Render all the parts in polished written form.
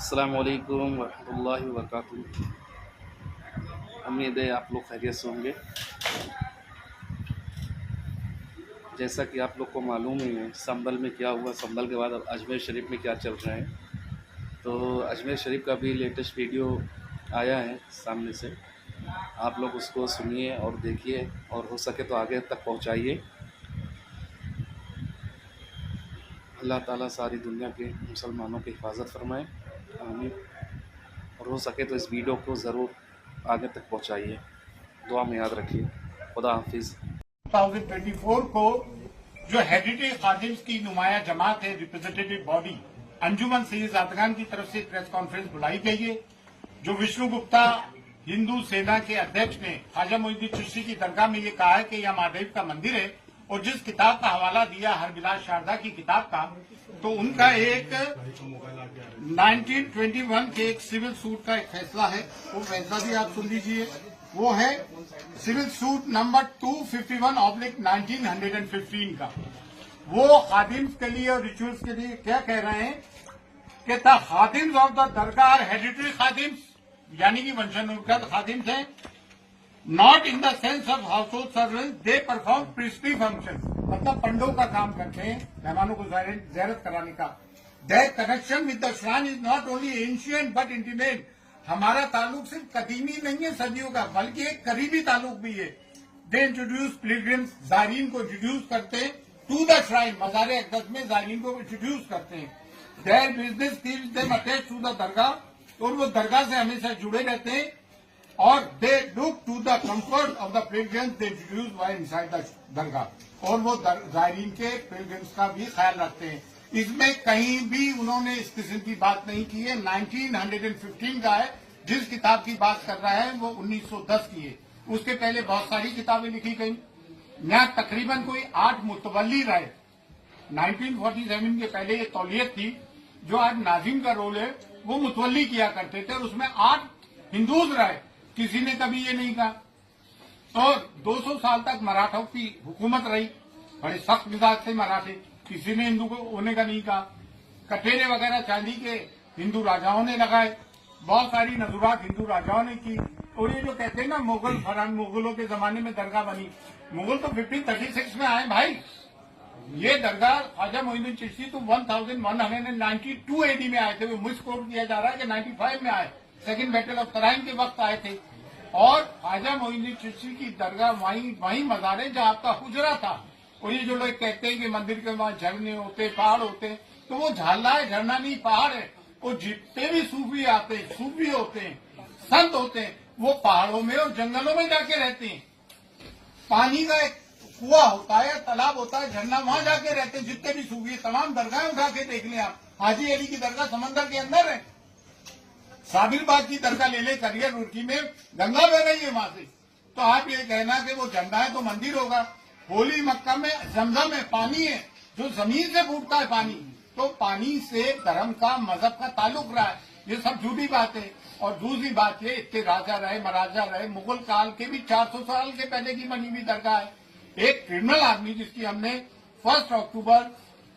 अस्सलाम वालेकुम वरहमतुल्लाहि वबरकातुहू। उम्मीद है आप लोग खैरियत से होंगे। जैसा कि आप लोग को मालूम ही है संभल में क्या हुआ, संभल के बाद अब अजमेर शरीफ में क्या चल रहा है। तो अजमेर शरीफ का भी लेटेस्ट वीडियो आया है सामने से, आप लोग उसको सुनिए और देखिए और हो सके तो आगे तक पहुंचाइए। अल्लाह ताला सारी दुनिया के मुसलमानों की हिफाजत फरमाए, आमीन। और हो सके तो इस वीडियो को ज़रूर आगे तक पहुंचाइए, दुआ में याद रखिए। खुदा हाफिज़। 2024 को जो हेरिटेज खादिम्स की नुमाया जमात है, रिप्रेजेंटेटिव बॉडी अंजुमन सैयद ज़ादगान की तरफ से प्रेस कॉन्फ्रेंस बुलाई गई है। जो विष्णु गुप्ता हिंदू सेना के अध्यक्ष ने ख्वाजा मोइनुद्दीन चिश्ती की दरगाह में ये कहा है कि यह महादेव का मंदिर है, और जिस किताब का हवाला दिया हरबिलास शारदा की किताब का, तो उनका एक 1921 के एक सिविल सूट का एक फैसला है, वो फैसला भी आप सुन लीजिए। वो है सिविल सूट नंबर 251/1915 का। वो खादिम्स के लिए और रिचुअल्स के लिए क्या कह रहे हैं कि the Khadim's of the Dargah heritage Khadim's, यानी कि वंशानुगत खादिम्स हैं, not in the sense of house hold servant, they perform priestly function, मतलब पंडों का काम करते हैं, मेहमानों को ज़ियारत कराने का। There connection with the shrine is not only ancient but intimate, हमारा ताल्लुक सिर्फ कदीमी नहीं है सदियों का, बल्कि एक करीबी ताल्लुक भी है। दे इंट्रोड्यूस पिलग्रिम्स, ज़ायरीन को इंट्रोड्यूस करते हैं टू द श्राइन, मज़ार अक़दस में ज़ायरीन को इंट्रोड्यूस करते हैं। Their business keeps them attached to the dargah, और वो दरगाह से हमेशा जुड़े रहते हैं। और they look to the comfort of the pilgrims they introduce while inside the dargah, और वो ज़ायरीन के पिलग्रिम्स का भी ख्याल रखते हैं। इसमें कहीं भी उन्होंने इस किस्म की बात नहीं की है। 1915 का है, जिस किताब की बात कर रहा है वो 1910 की है। उसके पहले बहुत सारी किताबें लिखी गई। यहाँ तकरीबन कोई 8 मुतवल्ली रहे। 1947 के पहले ये तौलियत थी, जो आज नाजिम का रोल है वो मुतवल्ली किया करते थे, और उसमें 8 हिंदूज रहे। किसी ने कभी ये नहीं कहा। और 200 साल तक मराठों की हुकूमत रही, बड़े सख्त मिजाज थे मराठे, किसी ने हिंदू को होने का नहीं कहा। कटेरे वगैरह चांदी के हिंदू राजाओं ने लगाए, बहुत सारी नजुरात हिंदू राजाओं ने की। और ये जो कहते हैं ना मुगलों के जमाने में दरगाह बनी, मुगल तो 1536 में आए भाई। ये दरगाह ख्वाजा मोइनुद्दीन चिश्ती तो 1192 AD में आए थे। वो मिसकोट किया जा रहा है कि 95 में आए, सेकंड बैटल ऑफ तराइन के वक्त आए थे। और ख्वाजा मोइनुद्दीन चिश्ती की दरगाह वहीं मज़ार है जहाँ आपका हुजरा था। और ये जो लोग कहते हैं कि मंदिर के वहां झरने होते, पहाड़ होते, तो वो झाला है, झरना नहीं पहाड़ है। वो जितने भी सूफी आते हैं, सूफी होते हैं, संत होते हैं, वो पहाड़ों में और जंगलों में जाके रहते हैं। पानी का एक कुआं होता है, तालाब होता है, झरना, वहां जाके रहते हैं जितने भी सूफी। तमाम दरगाहें उठा के देख लें आप। हाजी अली की दरगाह समंदर के अंदर है। साबिरबाग की दरगाह ले ले, करियर रुड़की में गंगा बह रही है वहां से। तो आप ये कहना कि वो झंडा है तो मंदिर होगा। होली मक्का में जमजम है, पानी है जो जमीन से फूटता है पानी, तो पानी से धर्म का, मजहब का ताल्लुक रहा है। ये सब झूठी बात है। और दूसरी बात ये, इतने राजा रहे, महाराजा रहे, मुगल काल के भी 400 साल के पहले की बनी हुई दरगाह है। एक क्रिमिनल आदमी जिसकी हमने 1 अक्टूबर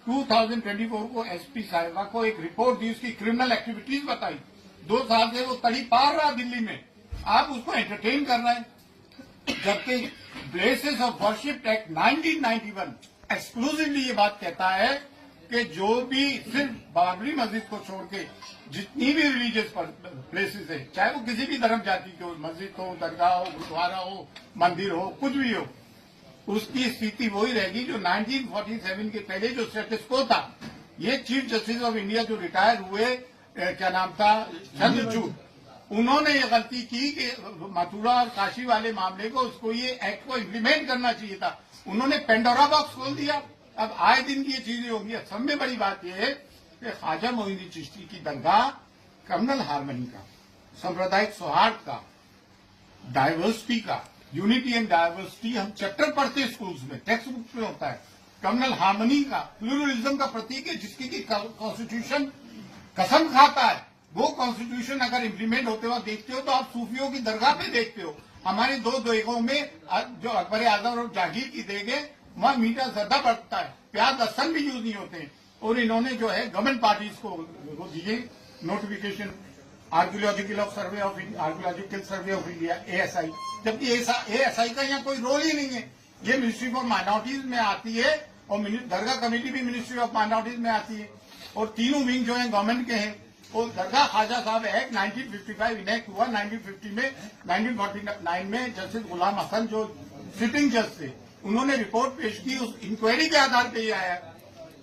2024 को SP साहिबा को एक रिपोर्ट दी, उसकी क्रिमिनल एक्टिविटीज बताई। 2 साल से वो तड़ी पार रहा दिल्ली में, आप उसको एंटरटेन कर रहे हैं। जबकि places of worship act 1991 exclusively ये बात कहता है कि जो भी सिर्फ बाबरी मस्जिद को छोड़ के जितनी भी रिलीजियस प्लेसेस है, चाहे वो किसी भी धर्म जाति की हो, मस्जिद हो, दरगाह हो, गुरुद्वारा हो, मंदिर हो, कुछ भी हो, उसकी स्थिति वही रहेगी जो 1947 के पहले जो स्टेटस को था। ये चीफ जस्टिस ऑफ इंडिया जो रिटायर हुए, क्या नाम था, चंद्रचूड़, उन्होंने ये गलती की कि मथुरा और काशी वाले मामले को, उसको ये एक्ट को इम्प्लीमेंट करना चाहिए था। उन्होंने पेंडोरा बॉक्स खोल दिया। अब आए दिन की ये चीजें होंगी। सब में बड़ी बात यह है कि ख्वाजा मोइनुद्दीन चिश्ती की दरगाह कम्युनल हार्मनी का, सांप्रदायिक सौहार्द का, डाइवर्सिटी का, यूनिटी एंड डाइवर्सिटी हम चैप्टर पढ़ते हैं स्कूल्स में, टेक्स्ट बुक में होता है। कम्युनल हार्मनी का, प्लूरलिज्म का प्रतीक है, जिसकी की कॉन्स्टिट्यूशन कसम खाता है। वो कॉन्स्टिट्यूशन अगर इम्प्लीमेंट होते हुए देखते हो तो आप सूफियों की दरगाह पे देखते हो। हमारे 2 देगों में जो अकबर आजम और जहांगीर की देग है, वहां मीठा ज्यादा बढ़ता है, प्याज लहसन भी यूज नहीं होते। और इन्होंने जो है गवर्नमेंट पार्टीज को दिए notification archaeological survey of India ASI, जबकि ASI का यहाँ कोई रोल ही नहीं है। ये मिनिस्ट्री फॉर माइनॉरिटीज में आती है और दरगाह कमेटी भी मिनिस्ट्री ऑफ माइनॉरिटीज में आती है, और तीनों विंग जो है गवर्नमेंट के हैं। और दरगाह ख्वाजा साहब एक्ट 1955 इनेक्ट हुआ 1949 में जस्टिस गुलाम हसन जो सिटिंग जज थे, उन्होंने रिपोर्ट पेश की, उस इंक्वायरी के आधार पर यह आया।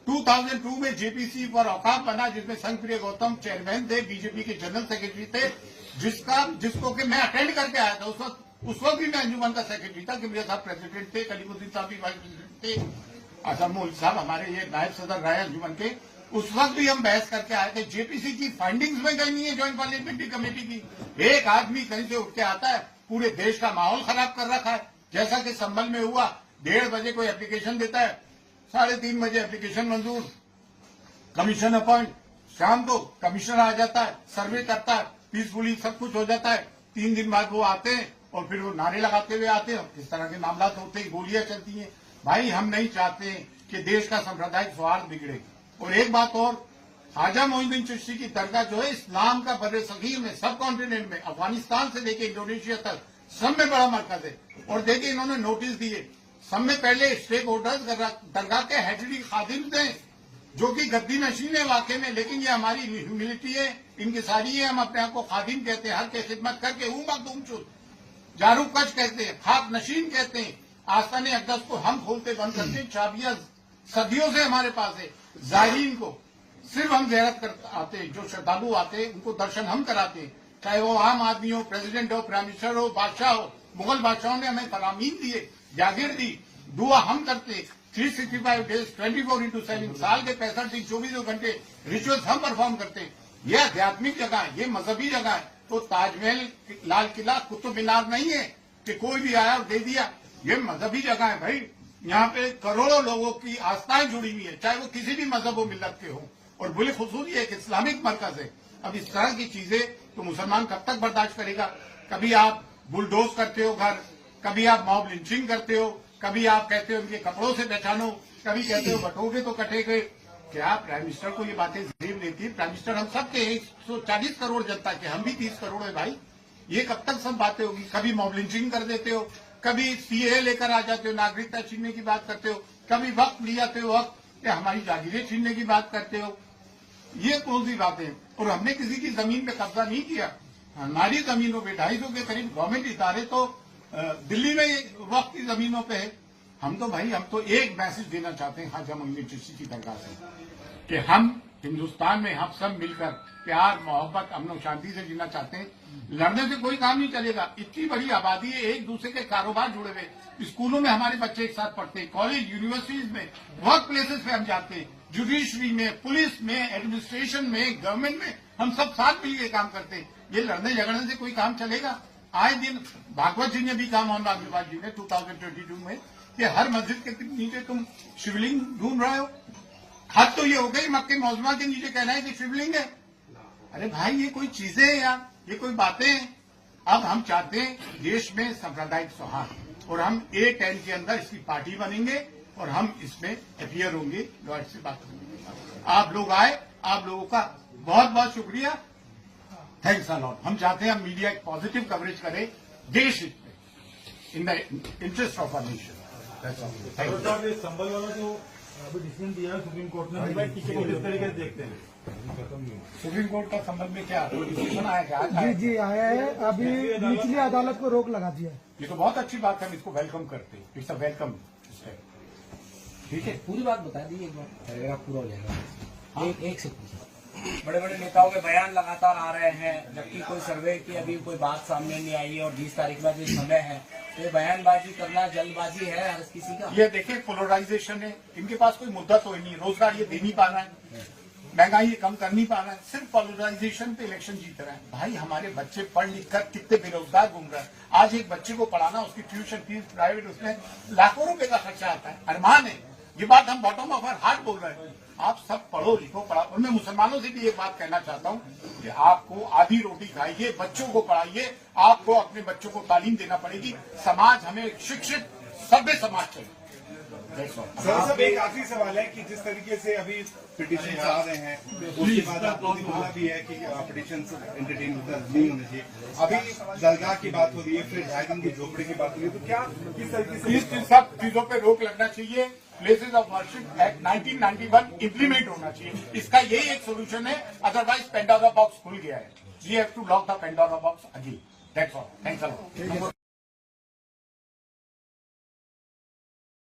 2002 में JPC फॉर औकाफ बना, जिसमें संघप्रिय गौतम चेयरमैन थे, बीजेपी के जनरल सेक्रेटरी थे, जिसको कि मैं अटेंड करके आया था। उस वक्त भी मैं अंजुमन का सेक्रेटरी था, कि मेरे साहब प्रेसिडेंट थे, कलीमुद्दीन साहब भी वाइस प्रेसिडेंट थे, अजमुल साहब हमारे ये नायब सदर रहे अंजुमन के। उस वक्त भी हम बहस करके आए थे। JPC की फाइंडिंग्स में कहीं नहीं है ज्वाइंट पार्लियामेंट्री कमेटी की। एक आदमी कहीं से उठ के आता है, पूरे देश का माहौल खराब कर रखा है। जैसा कि संभल में हुआ, 1:30 बजे कोई एप्लीकेशन देता है, 3:30 बजे एप्लीकेशन मंजूर, कमीशन अपॉइंट, शाम को कमिश्नर आ जाता है, सर्वे करता है, पीसफुली सब कुछ हो जाता है। 3 दिन बाद वो आते हैं और फिर वो नारे लगाते हुए आते हैं। इस तरह के मामला होते हैं, गोलियां चलती हैं। भाई हम नहीं चाहते कि देश का सांप्रदायिक सौहार्द बिगड़े। और एक बात और, ख्वाजा मोइनुद्दीन चिश्ती की दरगाह जो है इस्लाम का बर्रे सगीर में, सब कॉन्टिनेंट में, अफगानिस्तान से लेके इंडोनेशिया तक सब में बड़ा मरकज है। और देखिए इन्होंने नोटिस दिए, सब में पहले स्टेक होल्डर्स दरगाह के हेडरी खादिम थे, जो कि गद्दी नशीन है वाकई में, लेकिन ये हमारी ह्यूमिलिटी है, इनकी सारी है। हम अपने आप को खादिम कहते हैं, हर के खिदमत करके मखदूम जारू कच कहते हैं, खाक नशीन कहते हैं। आस्ताने अक़दस को हम खोलते बंद करते हैं, चाबियां सदियों से हमारे पास है। जायरीन को सिर्फ हम ज़ियारत कर आते हैं, जो श्रद्धालु आते हैं उनको दर्शन हम कराते हैं, चाहे वो आम आदमी हो, प्रेसिडेंट हो, प्राइम मिनिस्टर हो, बादशाह हो। मुगल बादशाहों ने हमें फरामीन दिए, जागीर दी, दुआ हम करते। 365 डेज 24/7 साल के 65 दिन 24 घंटे रिचुअल्स हम परफॉर्म करते हैं। ये आध्यात्मिक जगह है, ये मजहबी जगह है। तो ताजमहल, लाल किला, कुतुब मीनार नहीं है कि कोई भी आया और दे दिया। ये मजहबी जगह है भाई, यहाँ पे करोड़ों लोगों की आस्थाएं जुड़ी हुई है, चाहे वो किसी भी मजहब व मिल्लत के हो, और बिलखुसूस ये एक इस्लामिक मरकज है। अब इस तरह की चीजें तो मुसलमान कब तक बर्दाश्त करेगा। कभी आप बुलडोज करते हो घर, कभी आप मॉब लिंचिंग करते हो, कभी आप कहते हो उनके कपड़ों से पहचानो, कभी कहते हो बटोगे तो कटे गए। क्या प्राइम मिनिस्टर को ये बातें जेब लेती है? प्राइम मिनिस्टर हम सब के 140 करोड़ जनता के, हम भी 30 करोड़ है भाई। ये कब तक सब बातें होगी? कभी मॉब लिंचिंग कर देते हो, कभी CAA लेकर आ जाते हो, नागरिकता छीनने की बात करते हो, कभी वक्त ले जाते हो, वक्त हमारी जागीरें छीनने की बात करते हो। ये कौन सी बातें? और हमने किसी की जमीन पे कब्जा नहीं किया। हमारी जमीनों पे 250 के करीब गवर्नमेंट इदारे तो दिल्ली में वक्त की जमीनों पे है। हम तो एक मैसेज देना चाहते हैं ख्वाजा मोइनुद्दीन चिश्ती की दरगाह से, कि हम हिंदुस्तान में हम सब मिलकर प्यार, मोहब्बत, अमन और शांति से जीना चाहते हैं। लड़ने से कोई काम नहीं चलेगा। इतनी बड़ी आबादी है, एक दूसरे के कारोबार जुड़े हुए। स्कूलों में हमारे बच्चे एक साथ पढ़ते हैं, कॉलेज, यूनिवर्सिटीज में, वर्क प्लेसेस पे हम जाते हैं, जुडिशरी में, पुलिस में, एडमिनिस्ट्रेशन में, गवर्नमेंट में, हम सब साथ मिलकर काम करते हैं। ये लड़ने झगड़ने से कोई काम चलेगा? आए दिन भागवत जी ने भी कहा, मोहन भागवत जी ने 2022 में, कि हर मस्जिद के नीचे तुम शिवलिंग ढूंढ रहे हो। हद तो ये हो गई, मक्के मौजमा के नीचे कहना है कि शिवलिंग है। अरे भाई ये कोई चीजें हैं यार, ये कोई बातें हैं? अब हम चाहते हैं देश में सांप्रदायिक सौहार्द, और हम A10 के अंदर इसकी पार्टी बनेंगे और हम इसमें अपीयर होंगे, लॉर्ड से बात करेंगे। आप लोग आए, आप लोगों का बहुत बहुत शुक्रिया, थैंक्स अ लॉट। हम चाहते हैं हम मीडिया एक पॉजिटिव कवरेज करें देश हित में, in the interest of our nation. Sambhal वाला जो अभी डिसीजन दिया है सुप्रीम कोर्ट ने, भाई टीके को किस तरीके से देखते हैं? सुप्रीम कोर्ट का संबल में क्या डिसीजन आया? क्या जी आया है, अभी निचली अदालत को रोक लगा दिया है। ये तो बहुत अच्छी बात है, हम इसको वेलकम करते हैं। It's a welcome step. ठीक है, पूरी बात बता दी एक बार, पूरा हो जाएगा। एक से पूछा। बड़े बड़े नेताओं के बयान लगातार आ रहे हैं, जबकि कोई सर्वे की अभी कोई बात सामने नहीं आई है, और 20 तारीख में जो समय है, तो ये बयानबाजी करना जल्दबाजी है हर किसी का। ये देखिए पोलराइजेशन है, इनके पास कोई मुद्दा तो नहीं, रोजगार ये दे नहीं पा रहा है, महंगाई ये कम कर नहीं पा रहा है, सिर्फ पोलराइजेशन पे इलेक्शन जीत रहा है। भाई हमारे बच्चे पढ़ लिख कर कितने बेरोजगार घूम रहे हैं। आज एक बच्चे को पढ़ाना, उसकी ट्यूशन फीस प्राइवेट, उसमें लाखों रुपए का खर्चा आता है। अरमान है, ये बात हम बॉटम ऑफ आवर हार्ट बोल रहे हैं। आप सब पढ़ो लिखो, पढ़ाओ। और मैं मुसलमानों से भी एक बात कहना चाहता हूँ कि आपको आधी रोटी खाइए, बच्चों को पढ़ाइए, आपको अपने बच्चों को तालीम देना पड़ेगी। समाज हमें शिक्षित सभ्य समाज चाहिए। सर साहब एक आखिरी सवाल है कि जिस तरीके से अभी पिटिशन आ रहे हैं उसके बाद आपने बोला भी है कि पिटिशन एंटरटेन नहीं होने चाहिए, अभी दरगाह की बात हो रही है, फिर 2.5 दिन की झोपड़ी की बात हो रही है, तो क्या किस तरीके से इस सब चीजों पे रोक लगना चाहिए। Places of worship act 1991 implement होना चाहिए, इसका यही एक सोल्यूशन है, अदरवाइज पेंडोरा बॉक्स खुल गया है। We have to lock the Pandora box again. That's all, thanks a lot.